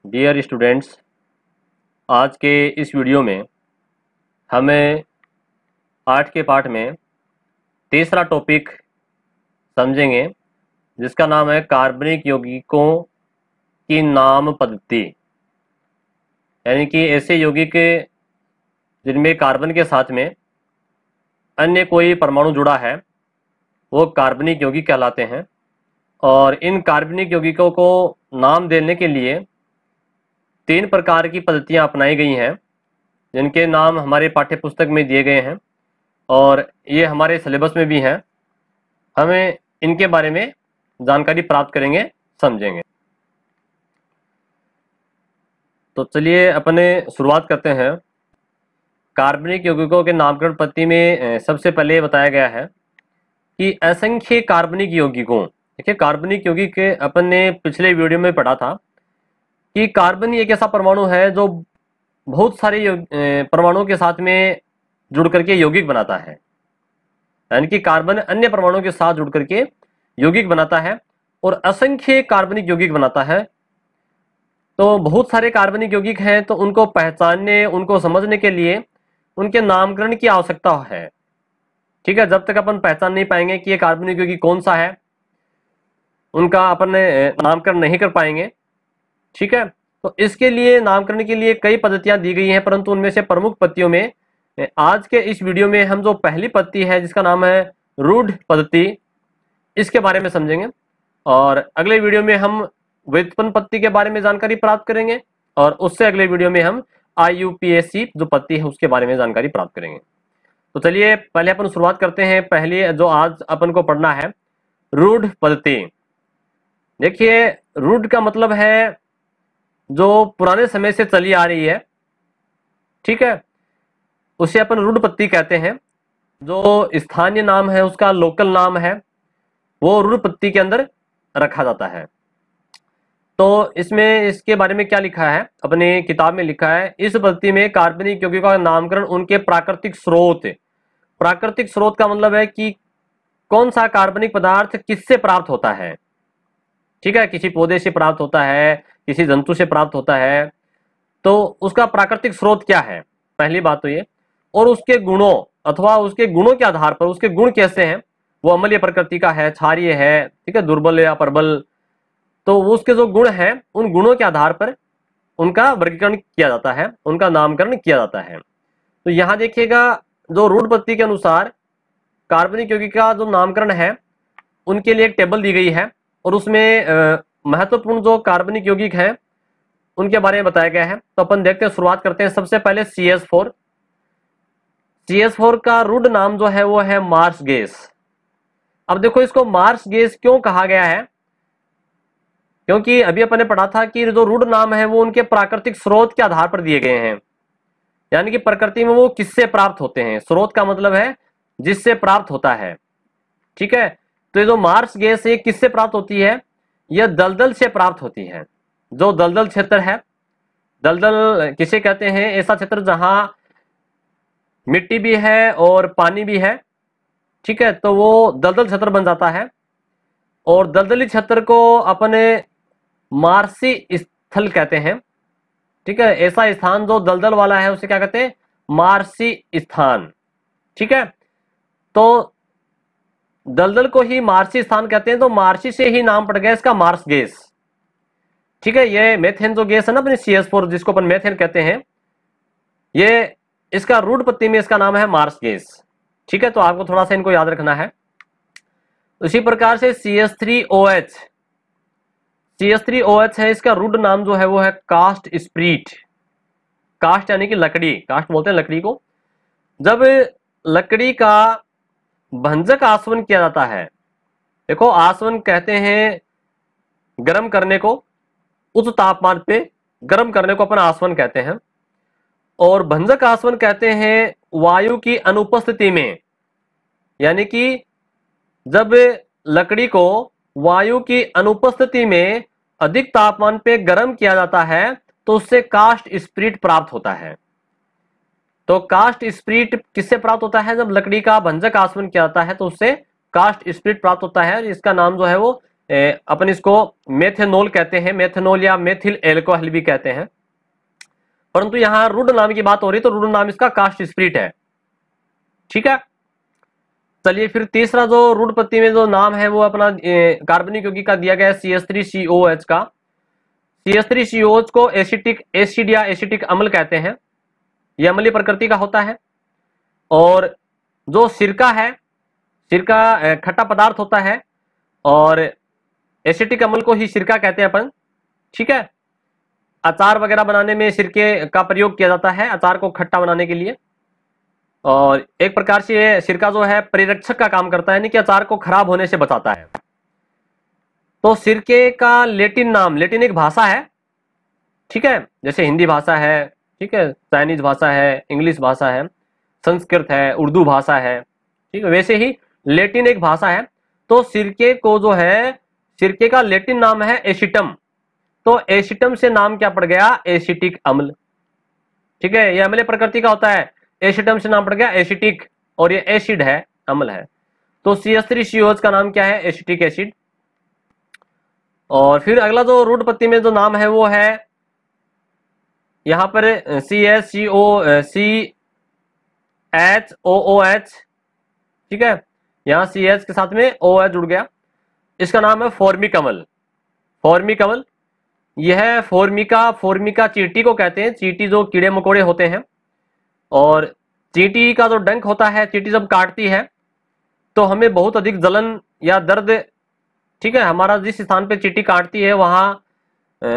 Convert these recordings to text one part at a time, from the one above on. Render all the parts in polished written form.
Dear students, आज के इस वीडियो में हमें आर्ट के पार्ट में तीसरा टॉपिक समझेंगे, जिसका नाम है कार्बनिक यौगिकों की नाम पद्धति। यानी कि ऐसे यौगिक जिनमें कार्बन के साथ में अन्य कोई परमाणु जुड़ा है वो कार्बनिक यौगिक कहलाते हैं। और इन कार्बनिक यौगिकों को नाम देने के लिए 3 प्रकार की पद्धतियां अपनाई गई हैं, जिनके नाम हमारे पाठ्य पुस्तक में दिए गए हैं और ये हमारे सिलेबस में भी हैं। हमें इनके बारे में जानकारी प्राप्त करेंगे, समझेंगे। तो चलिए अपने शुरुआत करते हैं। कार्बनिक यौगिकों के नामकरण पद्धति में सबसे पहले बताया गया है कि असंख्य कार्बनिक यौगिकों, देखिए कार्बनिक यौगिक अपन ने पिछले वीडियो में पढ़ा था कि कार्बन एक ऐसा परमाणु है जो बहुत सारे परमाणुओं के साथ में जुड़ करके यौगिक बनाता है। यानी कि कार्बन अन्य परमाणुओं के साथ जुड़ करके यौगिक बनाता है और असंख्य कार्बनिक यौगिक बनाता है। तो बहुत सारे कार्बनिक यौगिक हैं, तो उनको पहचानने, उनको समझने के लिए उनके नामकरण की आवश्यकता है। ठीक है, जब तक अपन पहचान नहीं पाएंगे कि ये कार्बनिक यौगिक कौन सा है, उनका अपन नामकरण नहीं कर पाएंगे। ठीक है, तो इसके लिए नामकरण के लिए कई पद्धतियां दी गई हैं, परंतु उनमें से प्रमुख पद्धतियों में आज के इस वीडियो में हम जो पहली पद्धति है जिसका नाम है रूढ़ पद्धति, इसके बारे में समझेंगे। और अगले वीडियो में हम व्युत्पन्न पद्धति के बारे में जानकारी प्राप्त करेंगे और उससे अगले वीडियो में हम IUPAC जो पद्धति है उसके बारे में जानकारी प्राप्त करेंगे। तो चलिए पहले अपन शुरुआत करते हैं। पहले जो आज अपन को पढ़ना है रूढ़ पद्धति। देखिए, रूढ़ का मतलब है जो पुराने समय से चली आ रही है। ठीक है, उसे अपन रूढ़ पद्धति कहते हैं। जो स्थानीय नाम है उसका लोकल नाम है, वो रूढ़ पद्धति के अंदर रखा जाता है। तो इसमें इसके बारे में क्या लिखा है, अपने किताब में लिखा है, इस पद्धति में कार्बनिक यौगिकों का नामकरण उनके प्राकृतिक स्रोत, प्राकृतिक स्रोत का मतलब है कि कौन सा कार्बनिक पदार्थ किससे प्राप्त होता है। ठीक है, किसी पौधे से प्राप्त होता है, किसी जंतु से प्राप्त होता है, तो उसका प्राकृतिक स्रोत क्या है, पहली बात तो ये। और उसके गुणों अथवा उसके गुणों के आधार पर, उसके गुण कैसे हैं, वो अम्लीय प्रकृति का है, क्षारीय है, ठीक है, दुर्बल या प्रबल, तो उसके जो गुण हैं उन गुणों के आधार पर उनका वर्गीकरण किया जाता है, उनका नामकरण किया जाता है। तो यहां देखिएगा, जो रूढ़ पद्धति के अनुसार कार्बनिक यौगिक का जो नामकरण है उनके लिए एक टेबल दी गई है और उसमें महत्वपूर्ण जो कार्बनिक यौगिक हैं उनके बारे में बताया गया है। तो अपन देखते हैं, शुरुआत करते हैं। सबसे पहले CH4। CH4 का रूढ़ नाम जो है वो है मार्स गैस। अब देखो, इसको मार्स गैस क्यों कहा गया है, क्योंकि अभी अपन ने पढ़ा था कि जो रूढ़ नाम है वो उनके प्राकृतिक स्रोत के आधार पर दिए गए हैं। यानी कि प्रकृति में वो किससे प्राप्त होते हैं, स्रोत का मतलब है जिससे प्राप्त होता है। ठीक है, तो ये जो मार्स गैस है किससे प्राप्त होती है, यह दलदल से प्राप्त होती है। जो दलदल क्षेत्र है, दलदल किसे कहते हैं, ऐसा क्षेत्र जहां मिट्टी भी है और पानी भी है। ठीक है, तो वो दलदल क्षेत्र बन जाता है और दलदली क्षेत्र को अपने मार्सी स्थल कहते हैं। ठीक है, ऐसा स्थान जो दलदल वाला है उसे क्या कहते हैं, मार्सी स्थान। ठीक है, तो दलदल को ही मार्सी स्थान कहते हैं, तो मार्सी से ही नाम पड़ गया इसका मार्स गैस। ठीक है, ये मेथेन जो गैस है ना अपने CH4, जिसको अपन मेथेन कहते हैं, ये इसका रूढ़ पद्धति में इसका नाम है मार्स गैस। ठीक है, तो आपको थोड़ा सा इनको याद रखना है। उसी प्रकार से CH3OH, CH3OH है, इसका रूढ़ नाम जो है वो है कास्ट स्प्रीट। कास्ट यानी कि लकड़ी, कास्ट बोलते हैं लकड़ी को। जब लकड़ी का भंजक आसवन किया जाता है, देखो आसवन कहते हैं गर्म करने को, उच्च तापमान पे गर्म करने को अपन आसवन कहते हैं। और भंजक आसवन कहते हैं वायु की अनुपस्थिति में, यानी कि जब लकड़ी को वायु की अनुपस्थिति में अधिक तापमान पे गर्म किया जाता है तो उससे कास्ट स्प्रीट प्राप्त होता है। तो कास्ट स्प्रीट किससे प्राप्त होता है, जब लकड़ी का भंजक आसवन किया जाता है तो उससे कास्ट स्प्रीट प्राप्त होता है। इसका नाम जो है वो अपन इसको मेथेनॉल कहते हैं, मेथेनॉल या मेथिल एल्कोहल भी कहते हैं। परंतु यहाँ रुड नाम की बात हो रही तो रुड नाम इसका कास्ट स्पिरिट है। ठीक है, चलिए फिर तीसरा जो रुड पत्ती में जो नाम है वो अपना कार्बनिक यौगिक का दिया गया है CH3COH का। CH3COH को एसिड या एसिटिक अम्ल कहते हैं, यह अम्लीय प्रकृति का होता है। और जो सिरका है, सिरका खट्टा पदार्थ होता है और एसिटिक अम्ल को ही सिरका कहते हैं अपन। ठीक है, अचार वगैरह बनाने में सिरके का प्रयोग किया जाता है, अचार को खट्टा बनाने के लिए। और एक प्रकार से ये सिरका जो है परिरक्षक का काम करता है, यानी कि अचार को खराब होने से बचाता है। तो सिरके का लेटिन नाम, लेटिन एक भाषा है, ठीक है, जैसे हिंदी भाषा है, ठीक है, चाइनीज भाषा है, इंग्लिश भाषा है, संस्कृत है, उर्दू भाषा है, ठीक है, वैसे ही लेटिन एक भाषा है। तो सिरके को जो है, सिरके का लेटिन नाम है एसिटम। तो एसिटम से नाम क्या पड़ गया, एसिटिक अम्ल। ठीक है, यह अम्लीय प्रकृति का होता है, एसिटम से नाम पड़ गया एसिटिक, और ये एसिड है, अम्ल है। तो CH3COH का नाम क्या है, एसिटिक एसिड। और फिर अगला जो रूट पत्ती में जो नाम है वो है यहां पर CHOOH। ठीक है, यहां CH के साथ में OH जुड़ गया, इसका नाम है फॉर्मिक अम्ल। फॉर्मिक अम्ल, यह फॉर्मिका चींटी को कहते हैं, चींटी जो कीड़े मकोड़े होते हैं। और चींटी का जो डंक होता है, चींटी जब काटती है तो हमें बहुत अधिक जलन या दर्द, ठीक है, हमारा जिस स्थान पे चींटी काटती है वहां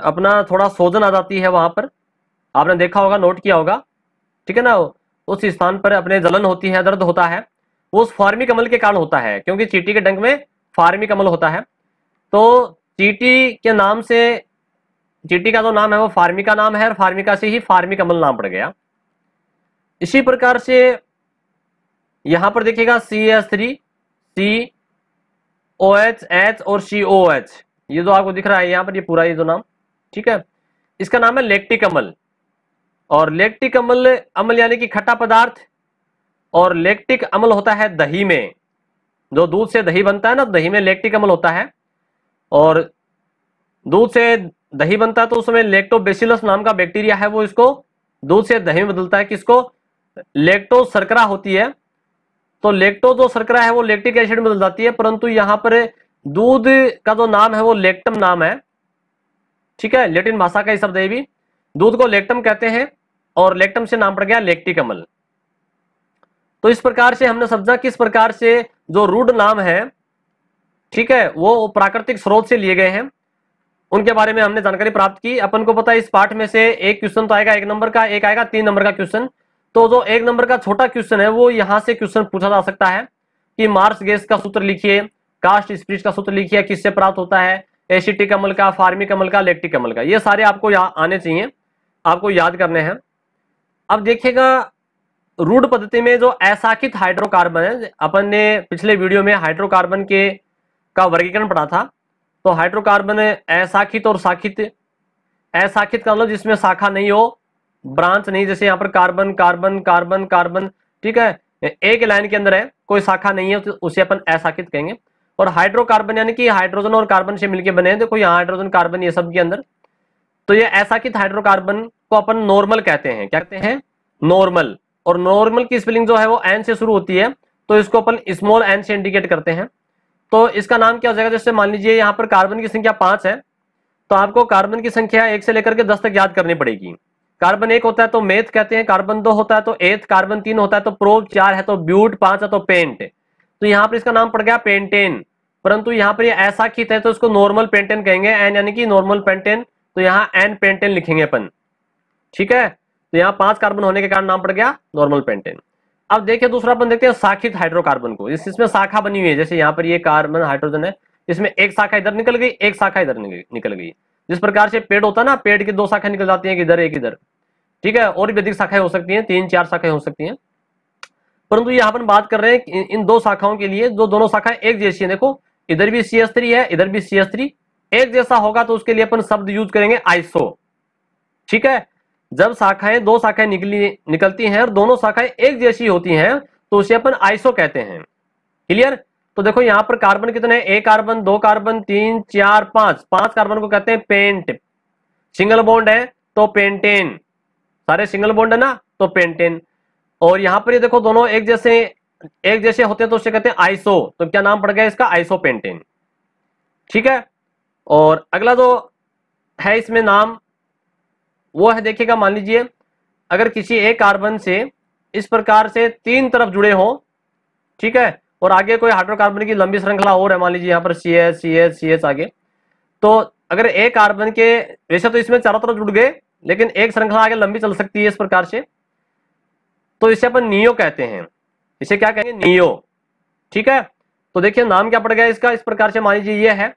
अपना थोड़ा सोजन आ जाती है, वहां पर आपने देखा होगा, नोट किया होगा, ठीक है ना, उस स्थान पर अपने जलन होती है, दर्द होता है, वो उस फार्मिक अम्ल के कारण होता है, क्योंकि चींटी के डंक में फार्मिक अम्ल होता है। तो चींटी के नाम से, चींटी का जो नाम है वो फार्मिका नाम है, और फार्मिका से ही फार्मिक अम्ल नाम पड़ गया। इसी प्रकार से यहां पर देखिएगा CH3COH और COH, ये जो आपको दिख रहा है यहां पर, ये पूरा ये जो नाम, ठीक है, इसका नाम है लैक्टिक अम्ल। और लैक्टिक अम्ल, अम्ल यानी कि खट्टा पदार्थ, और लैक्टिक अम्ल होता है दही में, जो दूध से दही बनता है ना, दही में लैक्टिक अम्ल होता है। और दूध से दही बनता है तो उसमें लैक्टोबैसिलस नाम का बैक्टीरिया है, वो इसको दूध से दही में बदलता है, किसको, लैक्टो शर्करा होती है, तो लैक्टो जो शर्करा है वो लैक्टिक एसिड में बदल जाती है। परंतु यहां पर दूध का जो नाम है वो लैक्टम नाम है। ठीक है, लैटिन भाषा का ही शब्द है, भी दूध को लैक्टम कहते हैं, और लैक्टम से नाम पड़ गया लैक्टिक अम्ल। तो इस प्रकार से हमने समझा किस प्रकार से जो रूट नाम है, ठीक है, वो प्राकृतिक स्रोत से लिए गए हैं, उनके बारे में हमने जानकारी प्राप्त की। अपन को पता है इस पाठ में से एक क्वेश्चन तो आएगा 1 नंबर का, एक आएगा 3 नंबर का क्वेश्चन। तो जो 1 नंबर का छोटा क्वेश्चन है वो यहां से क्वेश्चन पूछा जा सकता है कि मार्स गैस का सूत्र लिखिए, कास्ट स्पिरिट का सूत्र लिखिए, किससे प्राप्त होता है, एसिटिक अम्ल का, फार्मिक अम्ल का, लैक्टिक अम्ल का, ये सारे आपको आने चाहिए, आपको याद करने हैं। अब देखिएगा रूट पद्धति में जो अशाखित हाइड्रोकार्बन है, अपन ने पिछले वीडियो में हाइड्रोकार्बन के का वर्गीकरण पढ़ा था। तो हाइड्रोकार्बन अशाखित और शाखित। अशाखित का मतलब जिसमें शाखा नहीं हो, ब्रांच नहीं, जैसे यहाँ पर कार्बन कार्बन कार्बन कार्बन, ठीक है, एक लाइन के अंदर है, कोई शाखा नहीं है, तो उसे अपन अशाखित कहेंगे। और हाइड्रोकार्बन यानी कि हाइड्रोजन और कार्बन से मिलकर बने हैं, देखो यहाँ हाइड्रोजन कार्बन ये सब के अंदर, तो ये अशाखित हाइड्रोकार्बन को अपन नॉर्मल कहते हैं। क्या कहते हैं, नॉर्मल। और नॉर्मल की स्पेलिंग जो है वो एन से शुरू होती है, तो इसको अपन स्मॉल एन से इंडिकेट करते हैं। तो इसका नाम क्या हो जाएगा, जैसे मान लीजिए यहाँ पर कार्बन की संख्या 5 है, तो आपको कार्बन की संख्या 1 से लेकर के 10 तक याद करनी पड़ेगी। कार्बन 1 होता है तो मेथ कहते हैं, कार्बन 2 होता है तो एथ, कार्बन 3 होता है तो प्रोप, 4 है तो ब्यूट, 5 है तो पेंट। तो यहाँ पर इसका नाम पड़ गया पेंटेन। परंतु यहाँ पर ये अशाखित है तो इसको नॉर्मल पेंटेन कहेंगे, एन यानी कि नॉर्मल पेंटेन, तो यहाँ एन पेंटेन लिखेंगे अपन। ठीक है, तो यहाँ 5 कार्बन होने के कारण नाम पड़ गया नॉर्मल पेंटेन। अब देखिए दूसरा अपन देखते हैं शाखित हाइड्रोकार्बन को। इसमें शाखा बनी हुई है, जैसे यहाँ पर ये कार्बन हाइड्रोजन है, इसमें एक शाखा इधर निकल गई, एक शाखा इधर निकल गई। जिस प्रकार से पेड़ होता है ना, पेड़ की 2 शाखाएं निकल जाती हैं, इधर एक इधर, ठीक है, और भी अधिक शाखाएं हो सकती हैं, 3-4 शाखाएं हो सकती हैं। परंतु यहाँ अपन बात कर रहे हैं इन 2 शाखाओं के लिए, जो दोनों शाखाएं एक जैसी है। देखो इधर भी CH3 है, इधर भी CH3, एक जैसा होगा तो उसके लिए अपन शब्द यूज करेंगे आइसो। ठीक है, जब शाखाएं 2 शाखाएं निकलती हैं और दोनों शाखाएं एक जैसी होती हैं तो उसे अपन आइसो कहते हैं। क्लियर। तो देखो यहाँ पर कार्बन कितने, एक कार्बन, दो कार्बन, तीन, चार, पांच, पांच कार्बन को कहते हैं पेंट। सिंगल बॉन्ड है तो पेंटेन, सारे सिंगल बॉन्ड है ना तो पेंटेन। और यहाँ पर ये देखो दोनों एक जैसे होते हैं तो उसे कहते हैं आइसो, तो क्या नाम पड़ गया इसका, आइसोपेंटेन। ठीक है। और अगला जो है इसमें नाम वो है, देखिएगा, मान लीजिए अगर किसी एक कार्बन से इस प्रकार से तीन तरफ जुड़े हो, ठीक है, और आगे कोई हाइड्रोकार्बन की लंबी श्रृंखला और है, मान लीजिए यहाँ पर CH CH CH आगे, तो अगर एक कार्बन के, वैसे तो इसमें चारों तरफ जुड़ गए लेकिन एक श्रृंखला आगे लंबी चल सकती है इस प्रकार से, तो इसे अपन नियो कहते हैं। इसे क्या कहेंगे, नियो। ठीक है। तो देखिए नाम क्या पड़ गया इसका, इस प्रकार से मान लीजिए ये है,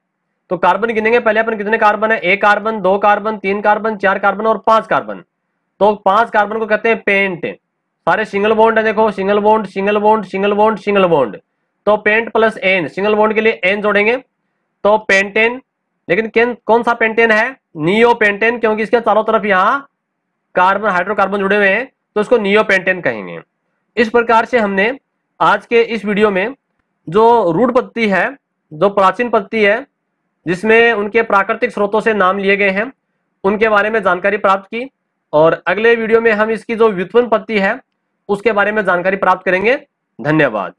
तो कार्बन गिनेंगे पहले अपन, कितने कार्बन है, एक कार्बन, दो कार्बन, तीन कार्बन, चार कार्बन और पांच कार्बन। तो पांच कार्बन को कहते हैं पेंट, सारे सिंगल बॉन्ड है, देखो single bond single bond single bond single bond, तो पेंट प्लस एन, सिंगल बॉन्ड के लिए एन जोड़ेंगे तो पेंटेन। लेकिन कौन सा पेंटेन है, नियो पेंटेन, क्योंकि इसके चारों तरफ यहाँ कार्बन हाइड्रोकार्बन जुड़े हुए हैं तो इसको नियो पेंटेन कहेंगे। इस प्रकार से हमने आज के इस वीडियो में जो रूट पद्धति है, जो प्राचीन पद्धति है जिसमें उनके प्राकृतिक स्रोतों से नाम लिए गए हैं, उनके बारे में जानकारी प्राप्त की। और अगले वीडियो में हम इसकी जो व्युत्पन्न पद्धति है उसके बारे में जानकारी प्राप्त करेंगे। धन्यवाद।